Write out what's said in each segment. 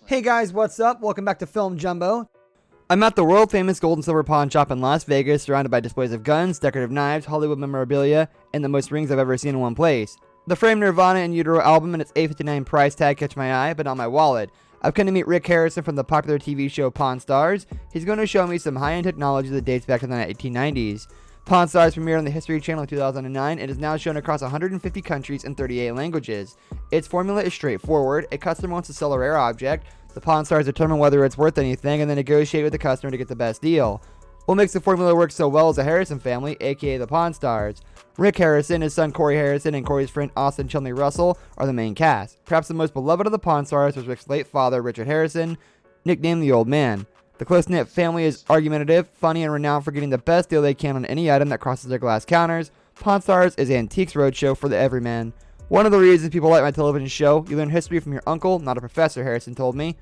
Hey guys, what's up? Welcome back to Film Jumbo. I'm at the world famous gold and silver pawn shop in Las Vegas, surrounded by displays of guns, decorative knives, Hollywood memorabilia, and the most rings I've ever seen in one place. The framed Nirvana and Utero album and its $8.59 price tag catch my eye, but not my wallet. I've come to meet Rick Harrison from the popular TV show Pawn Stars. He's going to show me some high-end technology that dates back to the 1890s. Pawn Stars premiered on the History Channel in 2009 and is now shown across 150 countries and 38 languages. Its formula is straightforward. A customer wants to sell a rare object. The Pawn Stars determine whether it's worth anything and then negotiate with the customer to get the best deal. What makes the formula work so well is the Harrison family, aka the Pawn Stars. Rick Harrison, his son Corey Harrison, and Corey's friend Austin Chilney Russell are the main cast. Perhaps the most beloved of the Pawn Stars was Rick's late father, Richard Harrison, nicknamed the Old Man. The close-knit family is argumentative, funny, and renowned for getting the best deal they can on any item that crosses their glass counters. Pawn Stars is Antiques Roadshow for the everyman. One of the reasons people like my television show, you learn history from your uncle, not a professor, Harrison told me.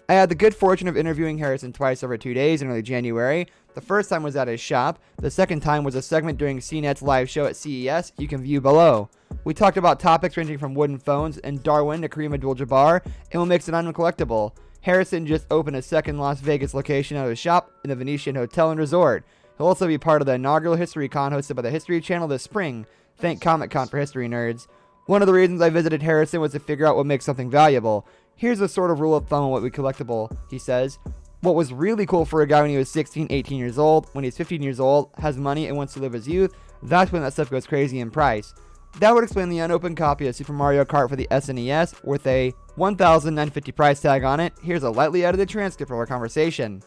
I had the good fortune of interviewing Harrison twice over 2 days in early January. The first time was at his shop. The second time was a segment during CNET's live show at CES, you can view below. We talked about topics ranging from wooden phones and Darwin to Kareem Abdul-Jabbar, and what makes an item collectible. Harrison just opened a second Las Vegas location of his shop in the Venetian Hotel and Resort. He'll also be part of the inaugural History Con hosted by the History Channel this spring. Thank Comic Con for history nerds. One of the reasons I visited Harrison was to figure out what makes something valuable. Here's a sort of rule of thumb on what we collectible, he says. What was really cool for a guy when he was 16, 18 years old, when he's 15 years old, has money and wants to live his youth, that's when that stuff goes crazy in price. That would explain the unopened copy of Super Mario Kart for the SNES with a $1,950 price tag on it. Here's a lightly edited transcript of our conversation.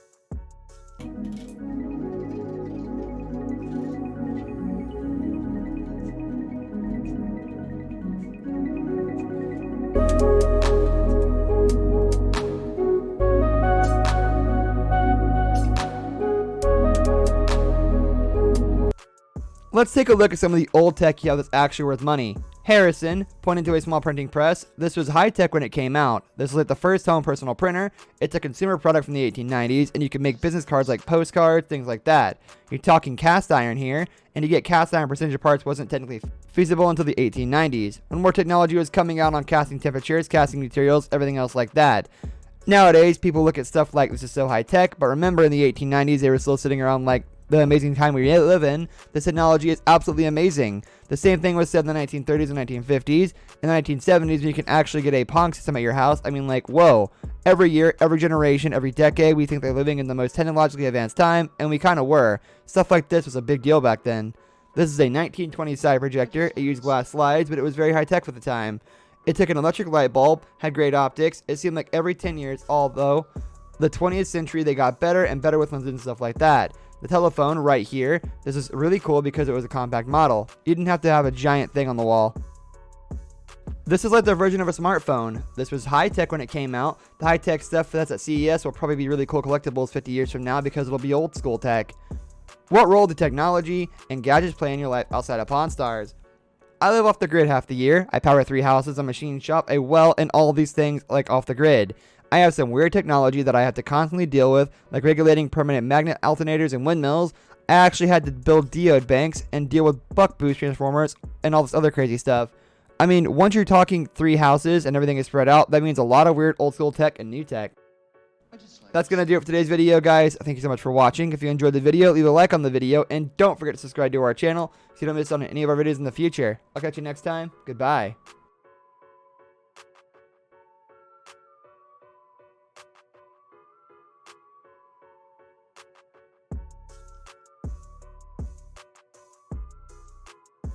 Let's take a look at some of the old tech you have that's actually worth money. Harrison, pointing to a small printing press. This was high tech when it came out. This was like the first home personal printer. It's a consumer product from the 1890s, and you can make business cards like postcards, things like that. You're talking cast iron here, and to get cast iron percentage parts wasn't technically feasible until the 1890s, when more technology was coming out on casting temperatures, casting materials, everything else like that. Nowadays, people look at stuff like this is so high tech, but remember in the 1890s, they were still sitting around like the amazing time we live in. This technology is absolutely amazing. The same thing was said in the 1930s and 1950s. In the 1970s, when you can actually get a Pong system at your house, I mean, like, whoa. Every year, every generation, every decade, we think they're living in the most technologically advanced time, and we kind of were. Stuff like this was a big deal back then. This is a 1920s side projector. It used glass slides, but it was very high tech for the time. It took an electric light bulb, had great optics. It seemed like every 10 years, although the 20th century, they got better and better with lenses and stuff like that. The telephone right here, this is really cool because it was a compact model. You didn't have to have a giant thing on the wall. This is like their version of a smartphone. This was high tech when it came out. The high tech stuff that's at CES will probably be really cool collectibles 50 years from now because it'll be old school tech. What role do technology and gadgets play in your life outside of Pawn Stars? I live off the grid half the year. I power 3 houses, a machine shop, a well, and all these things like off the grid. I have some weird technology that I have to constantly deal with, like regulating permanent magnet alternators and windmills. I actually had to build diode banks and deal with buck boost transformers and all this other crazy stuff. I mean, once you're talking 3 houses and everything is spread out, that means a lot of weird old school tech and new tech. That's going to do it for today's video, guys. Thank you so much for watching. If you enjoyed the video, leave a like on the video, and don't forget to subscribe to our channel so you don't miss on any of our videos in the future. I'll catch you next time. Goodbye.